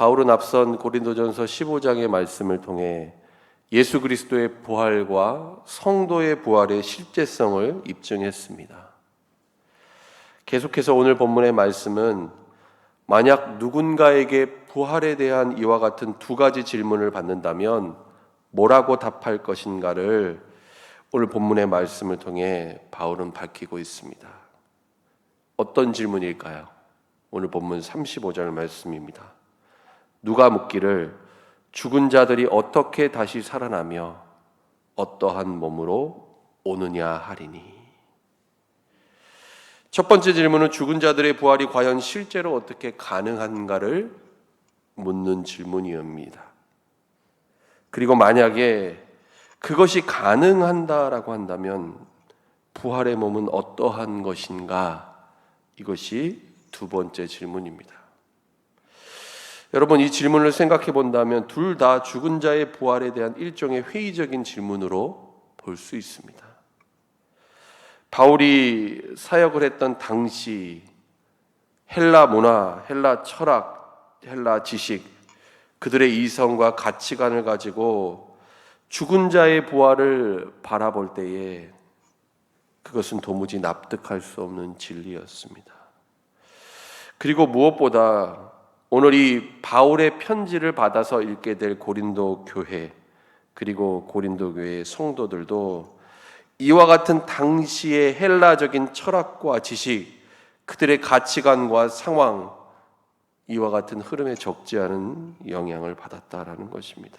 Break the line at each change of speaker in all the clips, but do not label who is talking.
바울은 앞선 고린도전서 15장의 말씀을 통해 예수 그리스도의 부활과 성도의 부활의 실제성을 입증했습니다. 계속해서 오늘 본문의 말씀은 만약 누군가에게 부활에 대한 이와 같은 두 가지 질문을 받는다면 뭐라고 답할 것인가를 오늘 본문의 말씀을 통해 바울은 밝히고 있습니다. 어떤 질문일까요? 오늘 본문 35절 말씀입니다. 누가 묻기를 죽은 자들이 어떻게 다시 살아나며 어떠한 몸으로 오느냐 하리니. 첫 번째 질문은 죽은 자들의 부활이 과연 실제로 어떻게 가능한가를 묻는 질문이옵니다. 그리고 만약에 그것이 가능한다라고 한다면 부활의 몸은 어떠한 것인가? 이것이 두 번째 질문입니다. 여러분, 이 질문을 생각해 본다면 둘 다 죽은 자의 부활에 대한 일종의 회의적인 질문으로 볼 수 있습니다. 바울이 사역을 했던 당시 헬라 문화, 헬라 철학, 헬라 지식, 그들의 이성과 가치관을 가지고 죽은 자의 부활을 바라볼 때에 그것은 도무지 납득할 수 없는 진리였습니다. 그리고 무엇보다 오늘 이 바울의 편지를 받아서 읽게 될 고린도 교회, 그리고 고린도 교회의 성도들도 이와 같은 당시의 헬라적인 철학과 지식, 그들의 가치관과 상황, 이와 같은 흐름에 적지 않은 영향을 받았다라는 것입니다.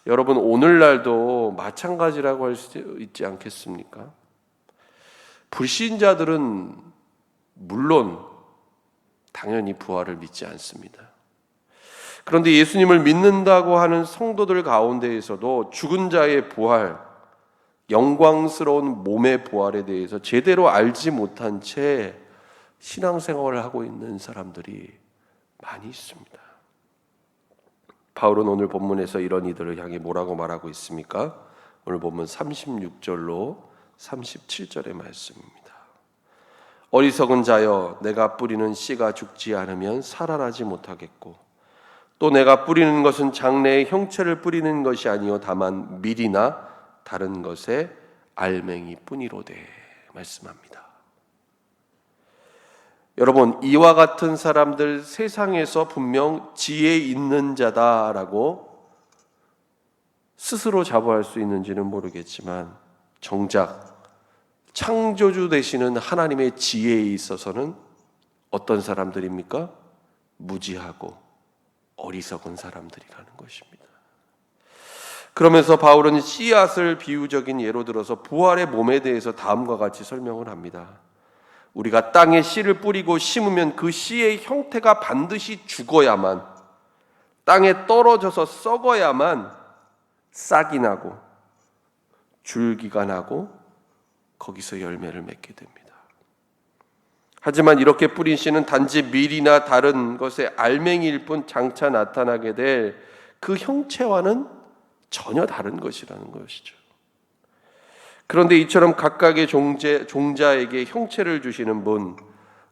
여러분, 오늘날도 마찬가지라고 할 수 있지 않겠습니까? 불신자들은 물론 당연히 부활을 믿지 않습니다. 그런데 예수님을 믿는다고 하는 성도들 가운데에서도 죽은 자의 부활, 영광스러운 몸의 부활에 대해서 제대로 알지 못한 채 신앙생활을 하고 있는 사람들이 많이 있습니다. 바울은 오늘 본문에서 이런 이들을 향해 뭐라고 말하고 있습니까? 오늘 본문 36절로 37절의 말씀입니다. 어리석은 자여, 내가 뿌리는 씨가 죽지 않으면 살아나지 못하겠고, 또 내가 뿌리는 것은 장래의 형체를 뿌리는 것이 아니요 다만 밀이나 다른 것의 알맹이 뿐이로되 말씀합니다. 여러분, 이와 같은 사람들 세상에서 분명 지혜 있는 자다라고 스스로 자부할 수 있는지는 모르겠지만 정작 창조주 되시는 하나님의 지혜에 있어서는 어떤 사람들입니까? 무지하고 어리석은 사람들이라는 것입니다. 그러면서 바울은 씨앗을 비유적인 예로 들어서 부활의 몸에 대해서 다음과 같이 설명을 합니다. 우리가 땅에 씨를 뿌리고 심으면 그 씨의 형태가 반드시 죽어야만, 땅에 떨어져서 썩어야만 싹이 나고 줄기가 나고 거기서 열매를 맺게 됩니다. 하지만 이렇게 뿌린 씨는 단지 밀이나 다른 것의 알맹이일 뿐 장차 나타나게 될 그 형체와는 전혀 다른 것이라는 것이죠. 그런데 이처럼 각각의 종자에게 형체를 주시는 분,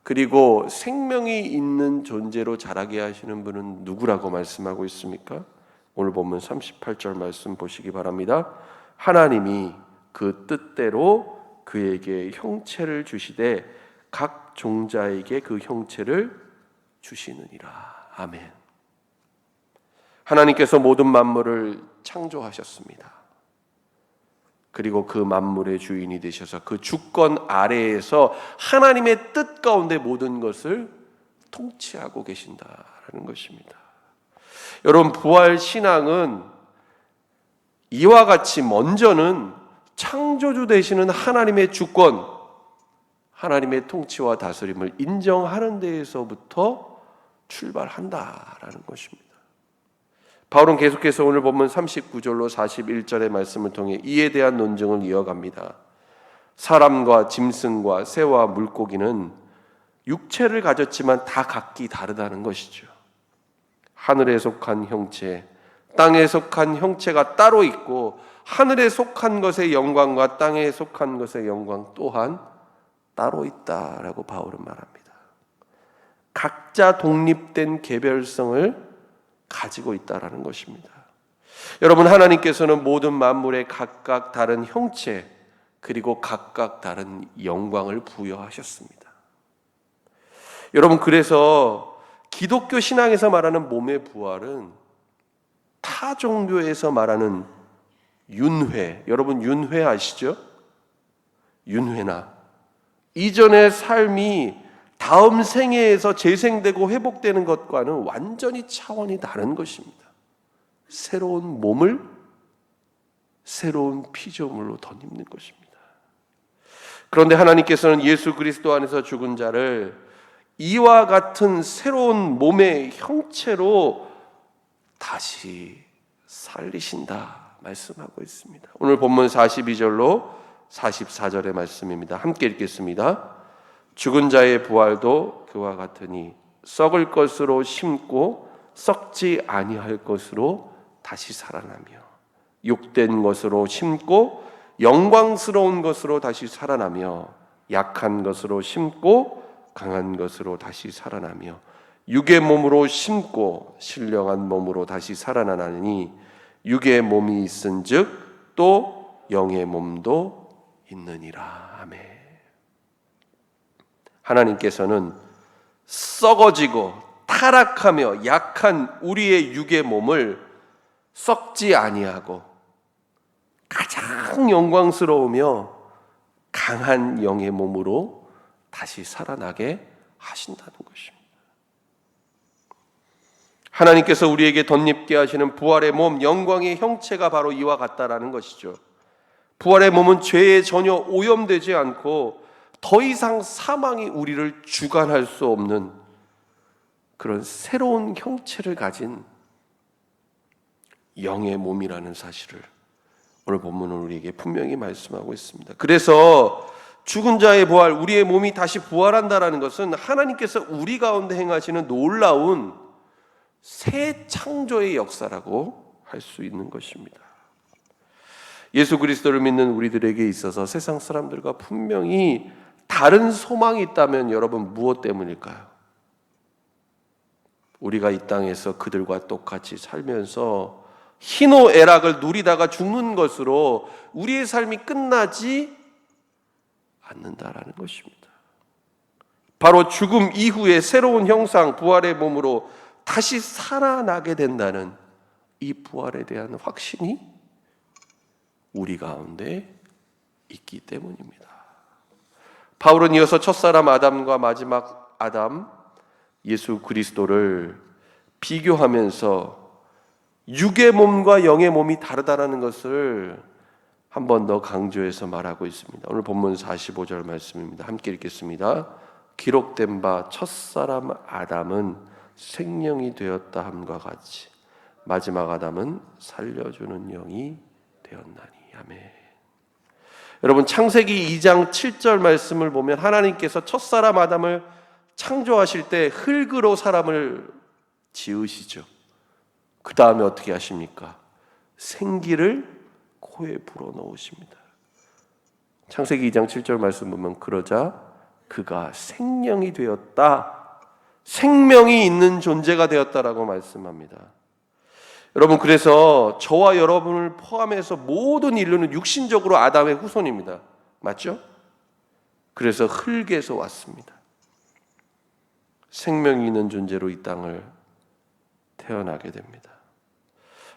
그리고 생명이 있는 존재로 자라게 하시는 분은 누구라고 말씀하고 있습니까? 오늘 본문 38절 말씀 보시기 바랍니다. 하나님이 그 뜻대로 그에게 형체를 주시되 각 종자에게 그 형체를 주시느니라. 아멘. 하나님께서 모든 만물을 창조하셨습니다. 그리고 그 만물의 주인이 되셔서 그 주권 아래에서 하나님의 뜻 가운데 모든 것을 통치하고 계신다라는 것입니다. 여러분, 부활 신앙은 이와 같이 먼저는 창조주 되시는 하나님의 주권, 하나님의 통치와 다스림을 인정하는 데에서부터 출발한다라는 것입니다. 바울은 계속해서 오늘 본문 39절로 41절의 말씀을 통해 이에 대한 논증을 이어갑니다. 사람과 짐승과 새와 물고기는 육체를 가졌지만 다 각기 다르다는 것이죠. 하늘에 속한 형체, 땅에 속한 형체가 따로 있고 하늘에 속한 것의 영광과 땅에 속한 것의 영광 또한 따로 있다라고 바울은 말합니다. 각자 독립된 개별성을 가지고 있다라는 것입니다. 여러분, 하나님께서는 모든 만물에 각각 다른 형체 그리고 각각 다른 영광을 부여하셨습니다. 여러분, 그래서 기독교 신앙에서 말하는 몸의 부활은 타 종교에서 말하는 윤회, 여러분 윤회 아시죠? 윤회나 이전의 삶이 다음 생애에서 재생되고 회복되는 것과는 완전히 차원이 다른 것입니다. 새로운 몸을 새로운 피조물로 덧입는 것입니다. 그런데 하나님께서는 예수 그리스도 안에서 죽은 자를 이와 같은 새로운 몸의 형체로 다시 살리신다 말씀하고 있습니다. 오늘 본문 42절로 44절의 말씀입니다. 함께 읽겠습니다. 죽은 자의 부활도 그와 같으니 썩을 것으로 심고 썩지 아니할 것으로 다시 살아나며 욕된 것으로 심고 영광스러운 것으로 다시 살아나며 약한 것으로 심고 강한 것으로 다시 살아나며 육의 몸으로 심고 신령한 몸으로 다시 살아나니 육의 몸이 있은즉 또 영의 몸도 있느니라. 아멘. 하나님께서는 썩어지고 타락하며 약한 우리의 육의 몸을 썩지 아니하고 가장 영광스러우며 강한 영의 몸으로 다시 살아나게 하신다는 것입니다. 하나님께서 우리에게 덧입게 하시는 부활의 몸, 영광의 형체가 바로 이와 같다라는 것이죠. 부활의 몸은 죄에 전혀 오염되지 않고 더 이상 사망이 우리를 주관할 수 없는 그런 새로운 형체를 가진 영의 몸이라는 사실을 오늘 본문은 우리에게 분명히 말씀하고 있습니다. 그래서 죽은 자의 부활, 우리의 몸이 다시 부활한다는 것은 하나님께서 우리 가운데 행하시는 놀라운 새 창조의 역사라고 할 수 있는 것입니다. 예수 그리스도를 믿는 우리들에게 있어서 세상 사람들과 분명히 다른 소망이 있다면 여러분 무엇 때문일까요? 우리가 이 땅에서 그들과 똑같이 살면서 희노애락을 누리다가 죽는 것으로 우리의 삶이 끝나지 않는다라는 것입니다. 바로 죽음 이후에 새로운 형상, 부활의 몸으로 다시 살아나게 된다는 이 부활에 대한 확신이 우리 가운데 있기 때문입니다. 바울은 이어서 첫사람 아담과 마지막 아담 예수 그리스도를 비교하면서 육의 몸과 영의 몸이 다르다는 것을 한 번 더 강조해서 말하고 있습니다. 오늘 본문 45절 말씀입니다. 함께 읽겠습니다. 기록된 바 첫사람 아담은 생명이 되었다 함과 같이 마지막 아담은 살려주는 영이 되었나니. 아멘. 여러분, 창세기 2장 7절 말씀을 보면 하나님께서 첫사람 아담을 창조하실 때 흙으로 사람을 지으시죠. 그 다음에 어떻게 하십니까? 생기를 코에 불어넣으십니다. 창세기 2장 7절 말씀 보면 그러자 그가 생명이 되었다, 생명이 있는 존재가 되었다라고 말씀합니다. 여러분, 그래서 저와 여러분을 포함해서 모든 인류는 육신적으로 아담의 후손입니다. 맞죠? 그래서 흙에서 왔습니다. 생명이 있는 존재로 이 땅을 태어나게 됩니다.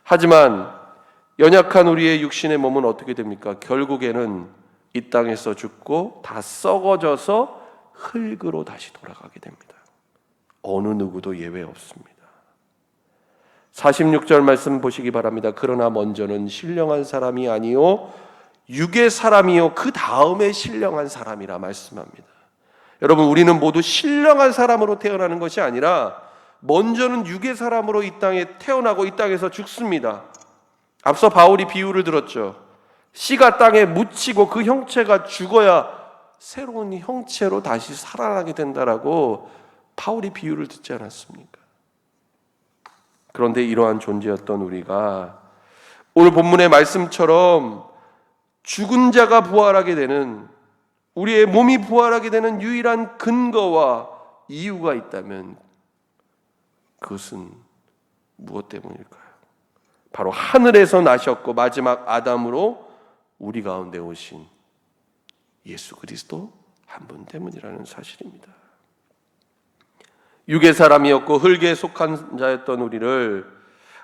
하지만 연약한 우리의 육신의 몸은 어떻게 됩니까? 결국에는 이 땅에서 죽고 다 썩어져서 흙으로 다시 돌아가게 됩니다. 어느 누구도 예외 없습니다. 46절 말씀 보시기 바랍니다. 그러나 먼저는 신령한 사람이 아니요 육의 사람이요 그 다음에 신령한 사람이라 말씀합니다. 여러분, 우리는 모두 신령한 사람으로 태어나는 것이 아니라 먼저는 육의 사람으로 이 땅에 태어나고 이 땅에서 죽습니다. 앞서 바울이 비유를 들었죠. 씨가 땅에 묻히고 그 형체가 죽어야 새로운 형체로 다시 살아나게 된다라고 바울이 비유를 듣지 않았습니까? 그런데 이러한 존재였던 우리가 오늘 본문의 말씀처럼 죽은 자가 부활하게 되는, 우리의 몸이 부활하게 되는 유일한 근거와 이유가 있다면 그것은 무엇 때문일까요? 바로 하늘에서 나셨고 마지막 아담으로 우리 가운데 오신 예수 그리스도 한 분 때문이라는 사실입니다. 육의 사람이었고 흙에 속한 자였던 우리를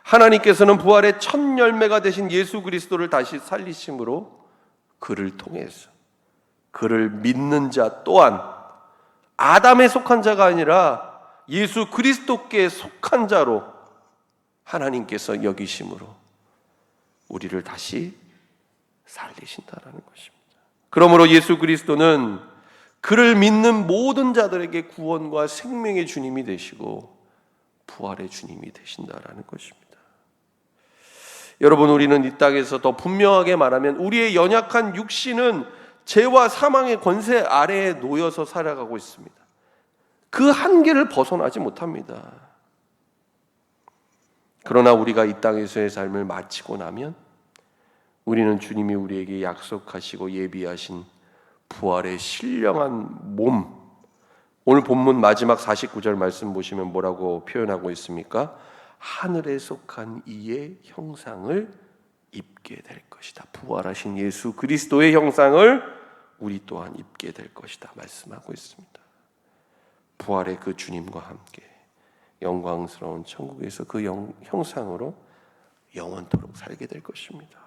하나님께서는 부활의 첫 열매가 되신 예수 그리스도를 다시 살리심으로 그를 통해서 그를 믿는 자 또한 아담에 속한 자가 아니라 예수 그리스도께 속한 자로 하나님께서 여기심으로 우리를 다시 살리신다라는 것입니다. 그러므로 예수 그리스도는 그를 믿는 모든 자들에게 구원과 생명의 주님이 되시고 부활의 주님이 되신다라는 것입니다. 여러분, 우리는 이 땅에서 더 분명하게 말하면 우리의 연약한 육신은 죄와 사망의 권세 아래에 놓여서 살아가고 있습니다. 그 한계를 벗어나지 못합니다. 그러나 우리가 이 땅에서의 삶을 마치고 나면 우리는 주님이 우리에게 약속하시고 예비하신 부활의 신령한 몸, 오늘 본문 마지막 49절 말씀 보시면 뭐라고 표현하고 있습니까? 하늘에 속한 이의 형상을 입게 될 것이다. 부활하신 예수 그리스도의 형상을 우리 또한 입게 될 것이다 말씀하고 있습니다. 부활의 그 주님과 함께 영광스러운 천국에서 그 형상으로 영원토록 살게 될 것입니다.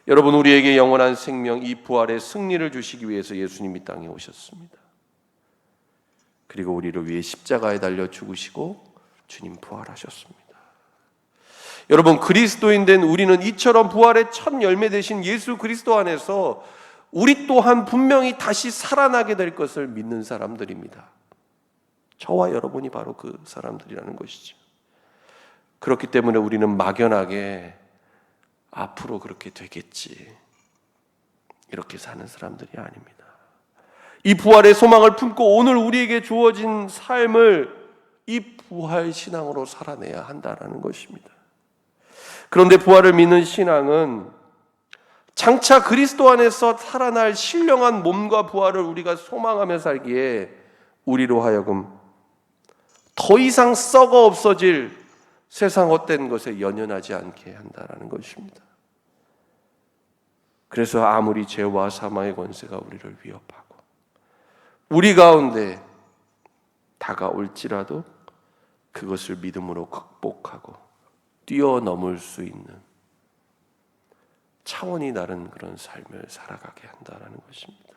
여러분, 우리에게 영원한 생명, 이 부활의 승리를 주시기 위해서 예수님이 땅에 오셨습니다. 그리고 우리를 위해 십자가에 달려 죽으시고 주님 부활하셨습니다. 여러분, 그리스도인 된 우리는 이처럼 부활의 첫 열매 되신 예수 그리스도 안에서 우리 또한 분명히 다시 살아나게 될 것을 믿는 사람들입니다. 저와 여러분이 바로 그 사람들이라는 것이죠. 그렇기 때문에 우리는 막연하게 앞으로 그렇게 되겠지, 이렇게 사는 사람들이 아닙니다. 이 부활의 소망을 품고 오늘 우리에게 주어진 삶을 이 부활 신앙으로 살아내야 한다는 것입니다. 그런데 부활을 믿는 신앙은 장차 그리스도 안에서 살아날 신령한 몸과 부활을 우리가 소망하며 살기에 우리로 하여금 더 이상 썩어 없어질 세상 헛된 것에 연연하지 않게 한다는 것입니다. 그래서 아무리 죄와 사망의 권세가 우리를 위협하고 우리 가운데 다가올지라도 그것을 믿음으로 극복하고 뛰어넘을 수 있는 차원이 다른 그런 삶을 살아가게 한다는 것입니다.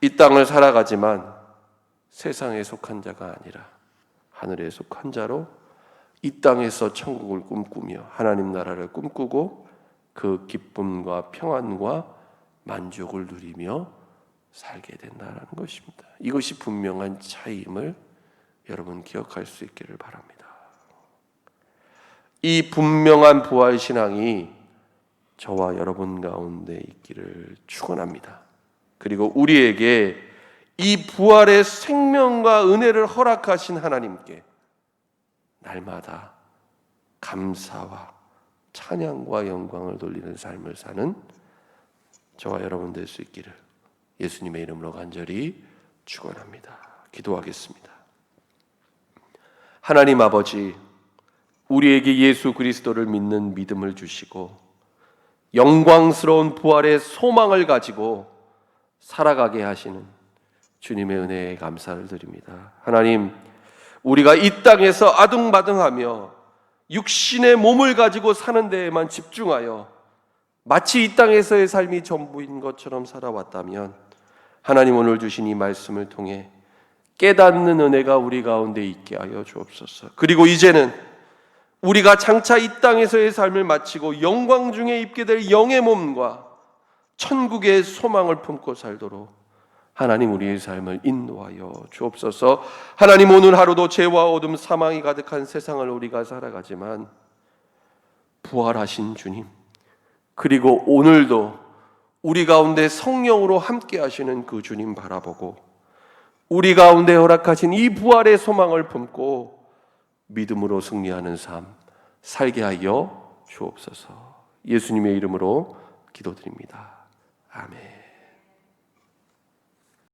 이 땅을 살아가지만 세상에 속한 자가 아니라 하늘에 속한 자로 이 땅에서 천국을 꿈꾸며 하나님 나라를 꿈꾸고 그 기쁨과 평안과 만족을 누리며 살게 된다는 것입니다. 이것이 분명한 차이임을 여러분 기억할 수 있기를 바랍니다. 이 분명한 부활 신앙이 저와 여러분 가운데 있기를 축원합니다. 그리고 우리에게 이 부활의 생명과 은혜를 허락하신 하나님께 날마다 감사와 찬양과 영광을 돌리는 삶을 사는 저와 여러분 될 수 있기를 예수님의 이름으로 간절히 축원합니다. 기도하겠습니다. 하나님 아버지, 우리에게 예수 그리스도를 믿는 믿음을 주시고 영광스러운 부활의 소망을 가지고 살아가게 하시는 주님의 은혜에 감사를 드립니다. 하나님, 우리가 이 땅에서 아둥바둥하며 육신의 몸을 가지고 사는 데에만 집중하여 마치 이 땅에서의 삶이 전부인 것처럼 살아왔다면 하나님, 오늘 주신 이 말씀을 통해 깨닫는 은혜가 우리 가운데 있게 하여 주옵소서. 그리고 이제는 우리가 장차 이 땅에서의 삶을 마치고 영광 중에 입게 될 영의 몸과 천국의 소망을 품고 살도록 하나님, 우리의 삶을 인도하여 주옵소서. 하나님, 오늘 하루도 죄와 어둠 사망이 가득한 세상을 우리가 살아가지만 부활하신 주님, 그리고 오늘도 우리 가운데 성령으로 함께 하시는 그 주님 바라보고 우리 가운데 허락하신 이 부활의 소망을 품고 믿음으로 승리하는 삶 살게 하여 주옵소서. 예수님의 이름으로 기도드립니다. 아멘.